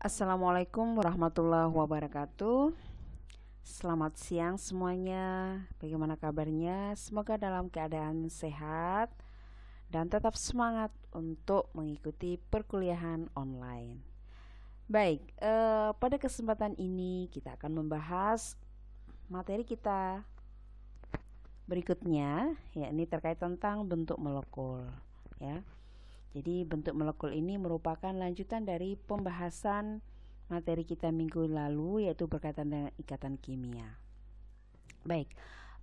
Assalamualaikum warahmatullahi wabarakatuh. Selamat siang semuanya. Bagaimana kabarnya? Semoga dalam keadaan sehat dan tetap semangat untuk mengikuti perkuliahan online. Baik, pada kesempatan ini kita akan membahas materi kita berikutnya, yakni terkait tentang bentuk molekul, ya. Jadi bentuk molekul ini merupakan lanjutan dari pembahasan materi kita minggu lalu, yaitu berkaitan dengan ikatan kimia. Baik,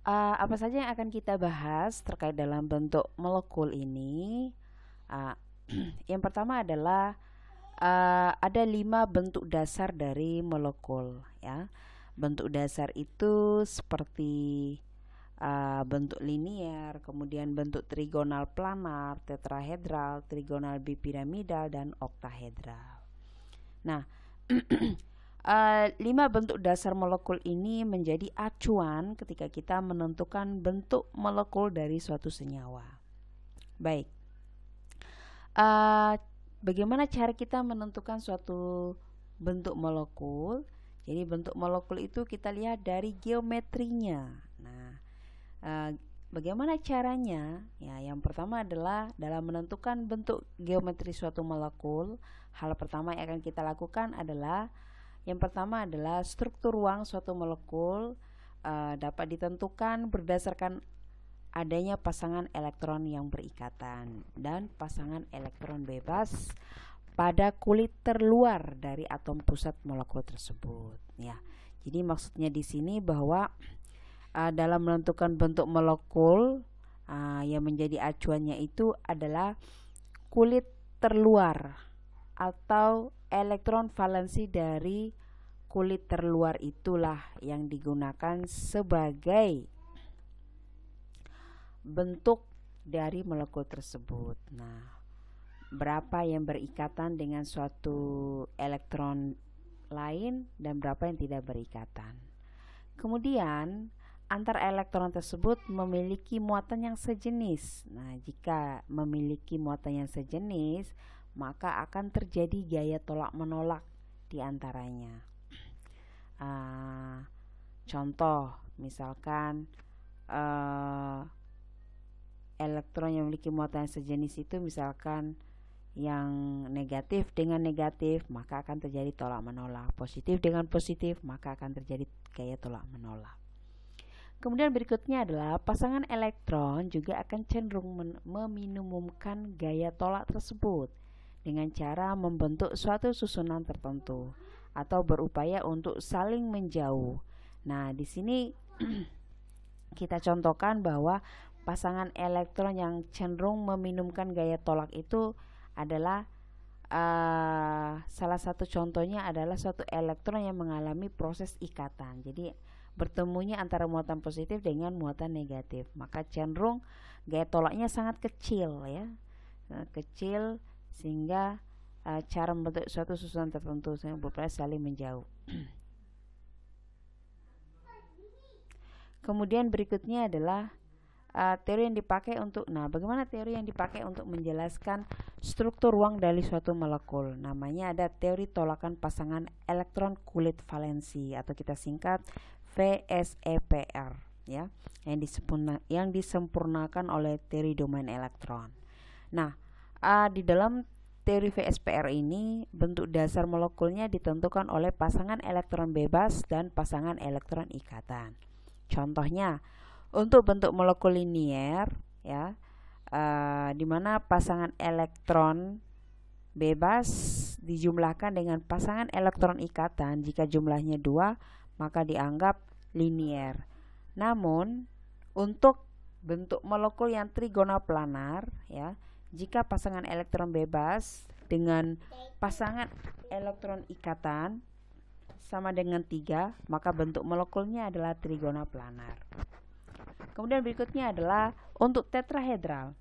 apa saja yang akan kita bahas terkait dalam bentuk molekul ini? Uh, yang pertama adalah ada 5 bentuk dasar dari molekul, ya. Bentuk dasar itu seperti bentuk linier, kemudian bentuk trigonal planar, tetrahedral, trigonal bipiramidal, dan oktahedral. Nah, 5 bentuk dasar molekul ini menjadi acuan ketika kita menentukan bentuk molekul dari suatu senyawa. Baik, bagaimana cara kita menentukan suatu bentuk molekul? Jadi bentuk molekul itu kita lihat dari geometrinya. Nah, bagaimana caranya? Ya, yang pertama adalah dalam menentukan bentuk geometri suatu molekul, hal pertama yang akan kita lakukan adalah yang pertama adalah struktur ruang suatu molekul dapat ditentukan berdasarkan adanya pasangan elektron yang berikatan dan pasangan elektron bebas pada kulit terluar dari atom pusat molekul tersebut. Ya, jadi maksudnya di sini bahwa dalam menentukan bentuk molekul yang menjadi acuannya itu adalah kulit terluar atau elektron valensi dari kulit terluar, itulah yang digunakan sebagai bentuk dari molekul tersebut. Nah, berapa yang berikatan dengan suatu elektron lain dan berapa yang tidak berikatan. Kemudian antar elektron tersebut memiliki muatan yang sejenis. Nah, jika memiliki muatan yang sejenis, maka akan terjadi gaya tolak menolak di antaranya. Contoh, misalkan elektron yang memiliki muatan yang sejenis itu misalkan yang negatif dengan negatif, maka akan terjadi tolak menolak. Positif dengan positif, maka akan terjadi gaya tolak menolak. Kemudian berikutnya adalah pasangan elektron juga akan cenderung meminimumkan gaya tolak tersebut dengan cara membentuk suatu susunan tertentu atau berupaya untuk saling menjauh. Nah, di sini kita contohkan bahwa pasangan elektron yang cenderung meminimumkan gaya tolak itu adalah salah satu contohnya adalah suatu elektron yang mengalami proses ikatan. Jadi bertemunya antara muatan positif dengan muatan negatif, maka cenderung gaya tolaknya sangat kecil, ya, sangat kecil, sehingga cara membentuk suatu susunan tertentu yang berupaya saling menjauh. Kemudian berikutnya adalah teori yang dipakai untuk, bagaimana teori yang dipakai untuk menjelaskan struktur ruang dari suatu molekul? Namanya ada teori tolakan pasangan elektron kulit valensi atau kita singkat VSEPR, ya, yang disempurnakan oleh teori domain elektron. Nah, di dalam teori VSPR ini bentuk dasar molekulnya ditentukan oleh pasangan elektron bebas dan pasangan elektron ikatan. Contohnya, untuk bentuk molekul linier, ya, di mana pasangan elektron bebas dijumlahkan dengan pasangan elektron ikatan, jika jumlahnya 2 maka dianggap linier. Namun untuk bentuk molekul yang trigonal planar, ya, jika pasangan elektron bebas dengan pasangan elektron ikatan sama dengan 3, maka bentuk molekulnya adalah trigonal planar. Kemudian berikutnya adalah untuk tetrahedral.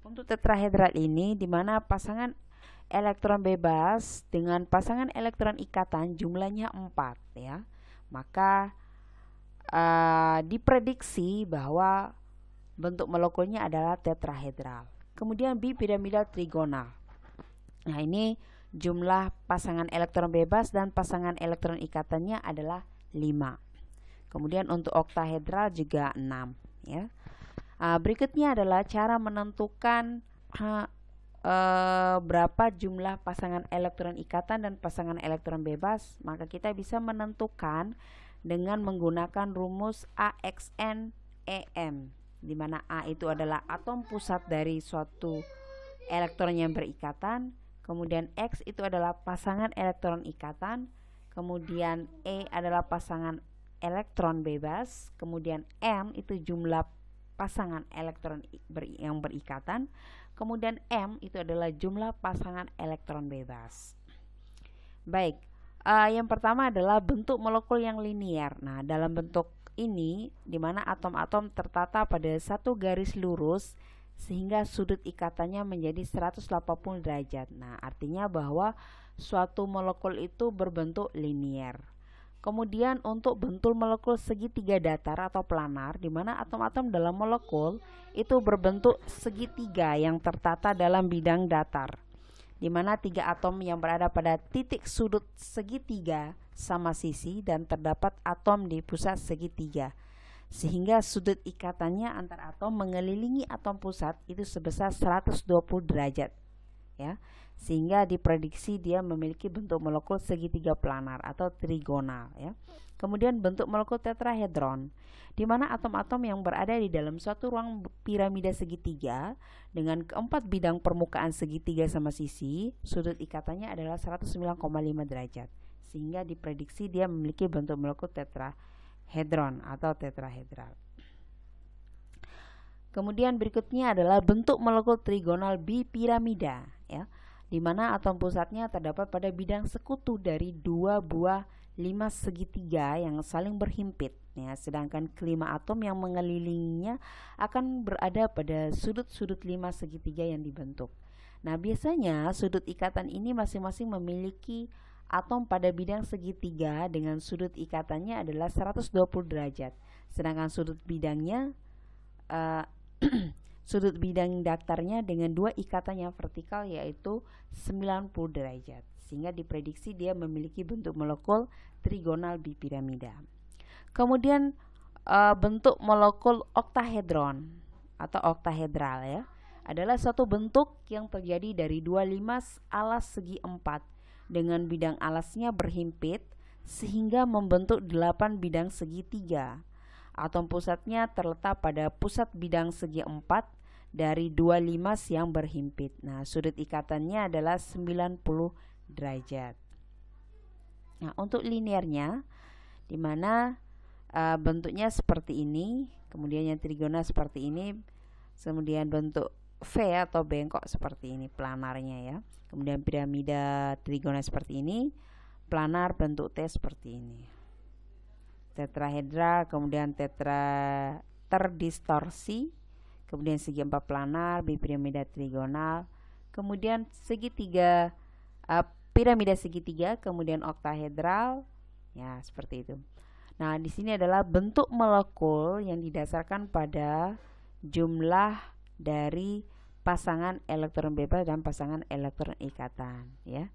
Untuk tetrahedral ini di mana pasangan elektron bebas dengan pasangan elektron ikatan jumlahnya 4, ya. Maka diprediksi bahwa bentuk molekulnya adalah tetrahedral. Kemudian bipiramidal trigonal. Nah, ini jumlah pasangan elektron bebas dan pasangan elektron ikatannya adalah 5. Kemudian untuk oktahedral juga 6 ya. Berikutnya adalah cara menentukan berapa jumlah pasangan elektron ikatan dan pasangan elektron bebas. Maka kita bisa menentukan dengan menggunakan rumus AXN EM, di mana A itu adalah atom pusat dari suatu elektron yang berikatan, kemudian X itu adalah pasangan elektron ikatan, kemudian E adalah pasangan elektron bebas, kemudian M itu jumlah pasangan elektron yang berikatan, kemudian M itu adalah jumlah pasangan elektron bebas. Baik, yang pertama adalah bentuk molekul yang linier. Nah, dalam bentuk ini di mana atom-atom tertata pada satu garis lurus sehingga sudut ikatannya menjadi 180 derajat. Nah, artinya bahwa suatu molekul itu berbentuk linier. Kemudian untuk bentuk molekul segitiga datar atau planar, di mana atom-atom dalam molekul itu berbentuk segitiga yang tertata dalam bidang datar, di mana 3 atom yang berada pada titik sudut segitiga sama sisi dan terdapat atom di pusat segitiga, sehingga sudut ikatannya antar atom mengelilingi atom pusat itu sebesar 120 derajat ya, sehingga diprediksi dia memiliki bentuk molekul segitiga planar atau trigonal ya. Kemudian bentuk molekul tetrahedron, di mana atom-atom yang berada di dalam suatu ruang piramida segitiga dengan keempat bidang permukaan segitiga sama sisi, sudut ikatannya adalah 109,5 derajat, sehingga diprediksi dia memiliki bentuk molekul tetrahedron atau tetrahedral. Kemudian berikutnya adalah bentuk molekul trigonal bipiramida ya, di mana atom pusatnya terdapat pada bidang sekutu dari 2 buah 5 segitiga yang saling berhimpit ya, sedangkan kelima atom yang mengelilinginya akan berada pada sudut-sudut 5 segitiga yang dibentuk. Nah, biasanya sudut ikatan ini masing-masing memiliki atom pada bidang segitiga dengan sudut ikatannya adalah 120 derajat, sedangkan sudut bidangnya sudut bidang datarnya dengan 2 ikatan yang vertikal yaitu 90 derajat, sehingga diprediksi dia memiliki bentuk molekul trigonal bipiramida. Kemudian bentuk molekul oktahedron atau oktahedral ya, adalah suatu bentuk yang terjadi dari 25 alas segi 4 dengan bidang alasnya berhimpit sehingga membentuk 8 bidang segitiga. Atom pusatnya terletak pada pusat bidang segi 4 dari 2 limas yang berhimpit. Nah, sudut ikatannya adalah 90 derajat. Nah, untuk linearnya di mana bentuknya seperti ini, kemudian yang trigonal seperti ini, kemudian bentuk V atau bengkok seperti ini planarnya ya. Kemudian piramida trigonal seperti ini, planar bentuk T seperti ini. Tetrahedral, kemudian terdistorsi, kemudian segi 4 planar, bipiramida trigonal, kemudian segitiga piramida segitiga, kemudian oktahedral ya, seperti itu. Nah, di sini adalah bentuk molekul yang didasarkan pada jumlah dari pasangan elektron bebas dan pasangan elektron ikatan ya,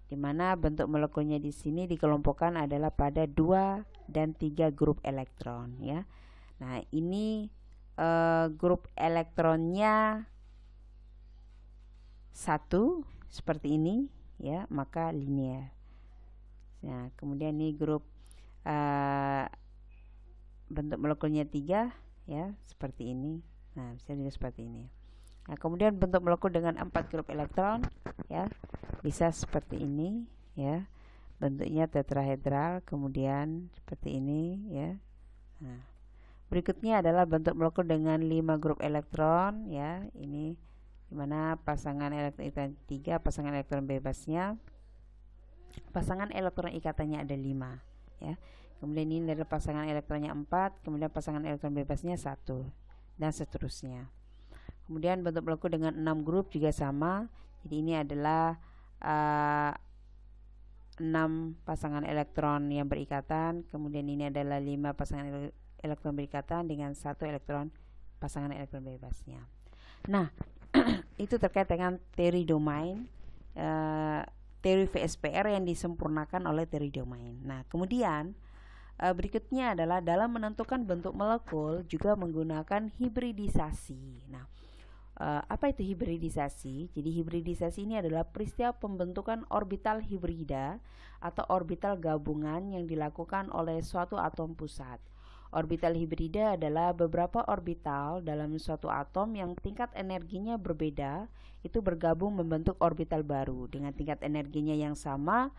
di mana bentuk molekulnya di sini dikelompokkan adalah pada 2 dan 3 grup elektron ya. Nah, ini grup elektronnya 1 seperti ini ya, maka linear. Nah, kemudian ini grup bentuk molekulnya 3 ya, seperti ini. Nah, bisa juga seperti ini. Nah, kemudian bentuk molekul dengan 4 grup elektron ya, bisa seperti ini ya, bentuknya tetrahedral, kemudian seperti ini ya. Nah, berikutnya adalah bentuk molekul dengan 5 grup elektron ya, ini dimana pasangan elektron ikatan 3, pasangan elektron bebasnya, pasangan elektron ikatannya ada 5 ya. Kemudian ini adalah pasangan elektronnya 4, kemudian pasangan elektron bebasnya 1 dan seterusnya. Kemudian bentuk molekul dengan 6 grup juga sama. Jadi ini adalah 6 pasangan elektron yang berikatan, kemudian ini adalah 5 pasangan elektron berikatan dengan 1 elektron pasangan elektron bebasnya. Nah, itu terkait dengan teori domain. teori VSPR yang disempurnakan oleh teori domain. Nah, kemudian berikutnya adalah dalam menentukan bentuk molekul juga menggunakan hibridisasi. Nah, apa itu hibridisasi? Jadi hibridisasi ini adalah peristiwa pembentukan orbital hibrida atau orbital gabungan yang dilakukan oleh suatu atom pusat. Orbital hibrida adalah beberapa orbital dalam suatu atom yang tingkat energinya berbeda, itu bergabung membentuk orbital baru dengan tingkat energinya yang sama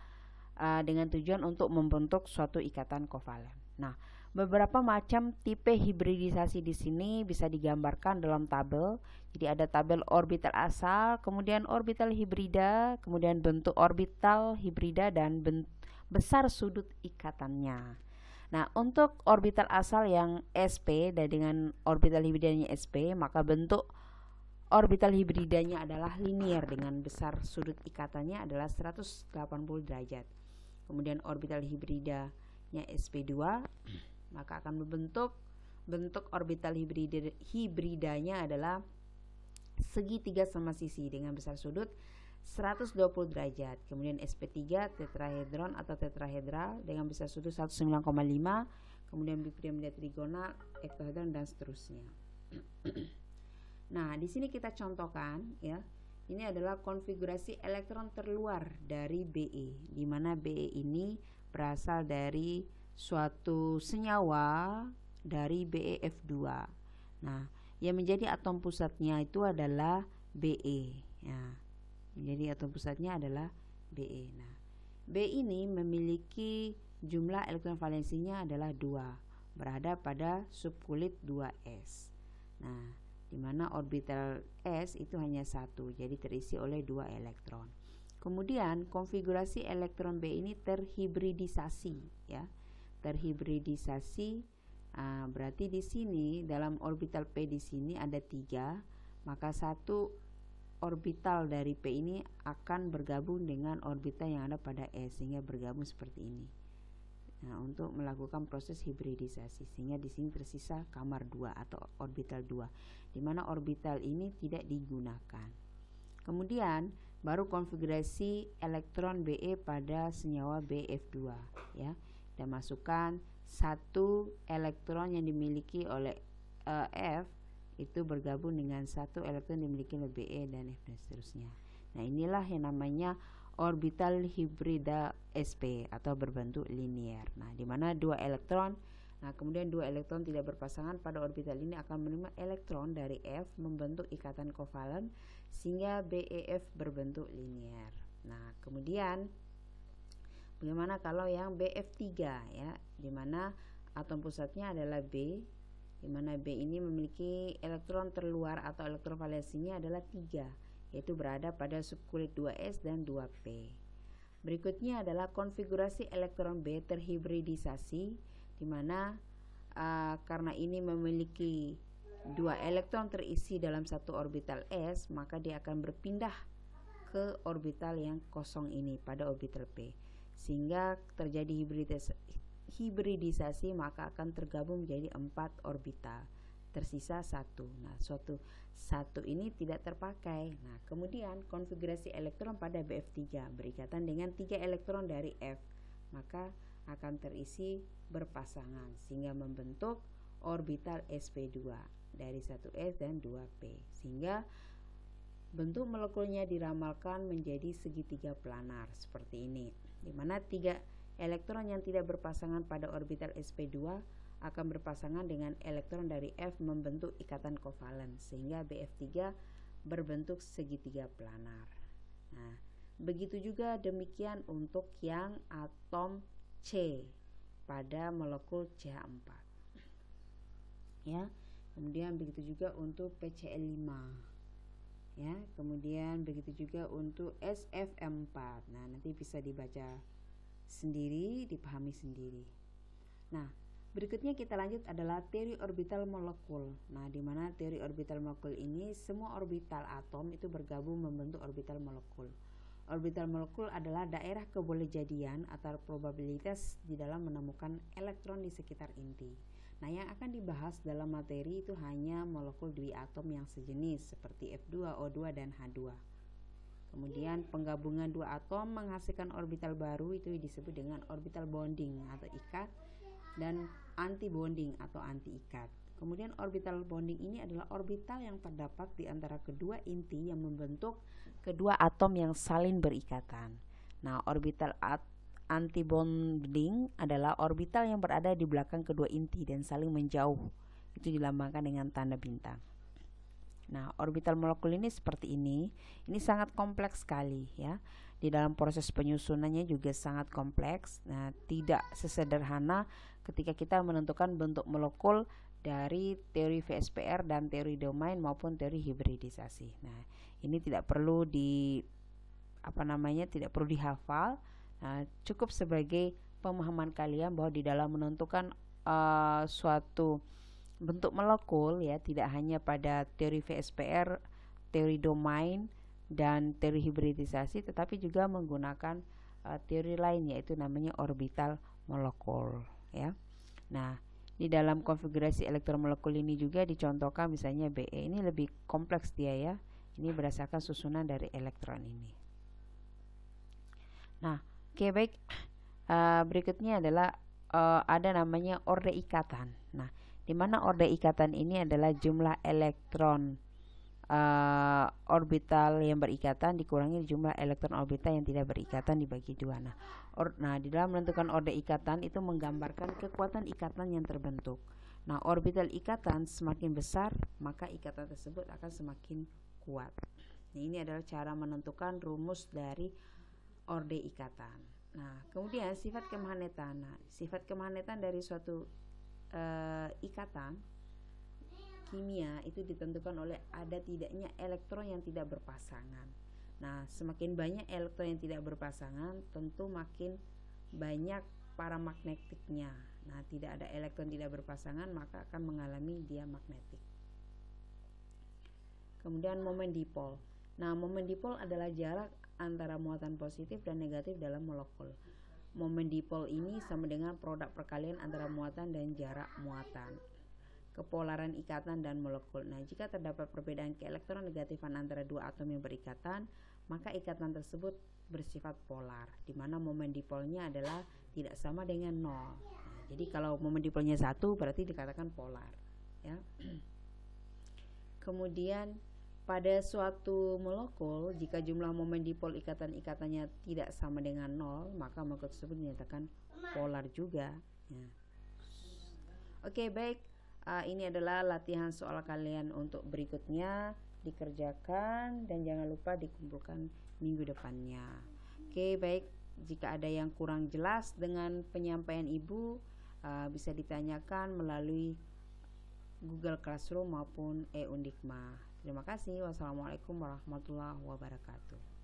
dengan tujuan untuk membentuk suatu ikatan kovalen. Nah, beberapa macam tipe hibridisasi di sini bisa digambarkan dalam tabel. Jadi ada tabel orbital asal, kemudian orbital hibrida, kemudian bentuk orbital hibrida dan besar sudut ikatannya. Nah, untuk orbital asal yang sp dan dengan orbital hibridanya sp, maka bentuk orbital hibridanya adalah linier dengan besar sudut ikatannya adalah 180 derajat. Kemudian orbital hibridanya sp2, maka akan membentuk bentuk orbital hibridanya adalah segitiga sama sisi dengan besar sudut 120 derajat. Kemudian sp3 tetrahedron atau tetrahedral dengan besar sudut 109,5, kemudian bipiramida trigonal, ektohedron dan seterusnya. Nah, di sini kita contohkan ya. Ini adalah konfigurasi elektron terluar dari Be, di mana Be ini berasal dari suatu senyawa dari BeF2. Nah, yang menjadi atom pusatnya itu adalah Be ya. Jadi atom pusatnya adalah Be. Nah, B ini memiliki jumlah elektron valensinya adalah 2, berada pada subkulit 2s. Nah, di mana orbital s itu hanya 1, jadi terisi oleh 2 elektron. Kemudian konfigurasi elektron B ini terhibridisasi ya. Terhibridisasi berarti di sini dalam orbital P di sini ada 3, maka satu orbital dari P ini akan bergabung dengan orbital yang ada pada S sehingga bergabung seperti ini. Nah, untuk melakukan proses hibridisasi sehingga di sini tersisa kamar 2 atau orbital 2 di mana orbital ini tidak digunakan. Kemudian baru konfigurasi elektron Be pada senyawa BF2 ya. Dan masukkan satu elektron yang dimiliki oleh F itu bergabung dengan satu elektron dimiliki oleh Be dan F dan seterusnya. Nah, inilah yang namanya orbital hibrida sp atau berbentuk linier. Nah, di mana 2 elektron, nah kemudian 2 elektron tidak berpasangan pada orbital ini akan menerima elektron dari F membentuk ikatan kovalen sehingga BeF berbentuk linier. Nah, kemudian bagaimana kalau yang BF3 ya, di mana atom pusatnya adalah B, di mana B ini memiliki elektron terluar atau elektron valensinya adalah 3, yaitu berada pada subkulit 2s dan 2p. Berikutnya adalah konfigurasi elektron B terhibridisasi, di mana karena ini memiliki 2 elektron terisi dalam satu orbital s, maka dia akan berpindah ke orbital yang kosong ini pada orbital P, sehingga terjadi hibridisasi maka akan tergabung menjadi 4 orbital, tersisa 1. Nah, suatu 1 ini tidak terpakai. Nah, kemudian konfigurasi elektron pada BF3 berikatan dengan 3 elektron dari F, maka akan terisi berpasangan sehingga membentuk orbital sp2 dari 1s dan 2p, sehingga bentuk molekulnya diramalkan menjadi segitiga planar seperti ini, di mana 3 elektron yang tidak berpasangan pada orbital sp2 akan berpasangan dengan elektron dari F membentuk ikatan kovalen sehingga BF3 berbentuk segitiga planar. Nah, begitu juga demikian untuk yang atom C pada molekul CH4. Ya, kemudian begitu juga untuk PCl5. Ya, kemudian begitu juga untuk SFM4. Nah, nanti bisa dibaca sendiri, dipahami sendiri. Nah, berikutnya kita lanjut adalah teori orbital molekul. Nah, di mana teori orbital molekul ini semua orbital atom itu bergabung membentuk orbital molekul. Orbital molekul adalah daerah kebolehjadian atau probabilitas di dalam menemukan elektron di sekitar inti. Nah, yang akan dibahas dalam materi itu hanya molekul dwi atom yang sejenis seperti F2, O2 dan H2. Kemudian penggabungan dua atom menghasilkan orbital baru, itu disebut dengan orbital bonding atau ikat, dan anti bonding atau anti ikat. Kemudian orbital bonding ini adalah orbital yang terdapat di antara kedua inti yang membentuk kedua atom yang saling berikatan. Nah, orbital anti bonding adalah orbital yang berada di belakang kedua inti dan saling menjauh. Itu dilambangkan dengan tanda bintang. Nah, orbital molekul ini seperti ini. Ini sangat kompleks sekali ya. Di dalam proses penyusunannya juga sangat kompleks. Nah, tidak sesederhana ketika kita menentukan bentuk molekul dari teori VSPR dan teori domain maupun teori hibridisasi. Nah, ini tidak perlu tidak perlu dihafal. Nah, cukup sebagai pemahaman kalian bahwa di dalam menentukan suatu bentuk molekul ya, tidak hanya pada teori VSPR, teori domain dan teori hibridisasi, tetapi juga menggunakan teori lain, yaitu namanya orbital molekul ya. Nah, di dalam konfigurasi elektron molekul ini juga dicontohkan misalnya Be. Ini lebih kompleks dia ya. Ini berdasarkan susunan dari elektron ini. Nah, oke, baik. Berikutnya adalah ada namanya orde ikatan. Nah, di mana orde ikatan ini adalah jumlah elektron orbital yang berikatan dikurangi jumlah elektron orbital yang tidak berikatan dibagi dua. Nah, di dalam menentukan orde ikatan itu menggambarkan kekuatan ikatan yang terbentuk. Nah, orbital ikatan semakin besar, maka ikatan tersebut akan semakin kuat. Nah, ini adalah cara menentukan rumus dari orde ikatan. Nah, kemudian sifat kemagnetan. Nah, sifat kemagnetan dari suatu ikatan kimia itu ditentukan oleh ada tidaknya elektron yang tidak berpasangan. Nah, semakin banyak elektron yang tidak berpasangan, tentu makin banyak paramagnetiknya. Nah, tidak ada elektron tidak berpasangan, maka akan mengalami diamagnetik. Kemudian momen dipol. Nah, momen dipol adalah jarak antara muatan positif dan negatif dalam molekul. Momen dipol ini sama dengan produk perkalian antara muatan dan jarak muatan. Kepolaran ikatan dan molekul. Nah, jika terdapat perbedaan keelektronegatifan antara dua atom yang berikatan, maka ikatan tersebut bersifat polar, di mana momen dipolnya adalah tidak sama dengan 0. Nah, jadi kalau momen dipolnya 1 berarti dikatakan polar ya. Kemudian pada suatu molekul, jika jumlah momen dipol ikatan-ikatannya tidak sama dengan 0, maka molekul tersebut dinyatakan polar juga ya. Oke, baik. Ini adalah latihan soal kalian untuk berikutnya, dikerjakan dan jangan lupa dikumpulkan minggu depannya. Oke, baik. Jika ada yang kurang jelas dengan penyampaian Ibu, bisa ditanyakan melalui Google Classroom maupun e-Undikma. Terima kasih. Wassalamualaikum warahmatullahi wabarakatuh.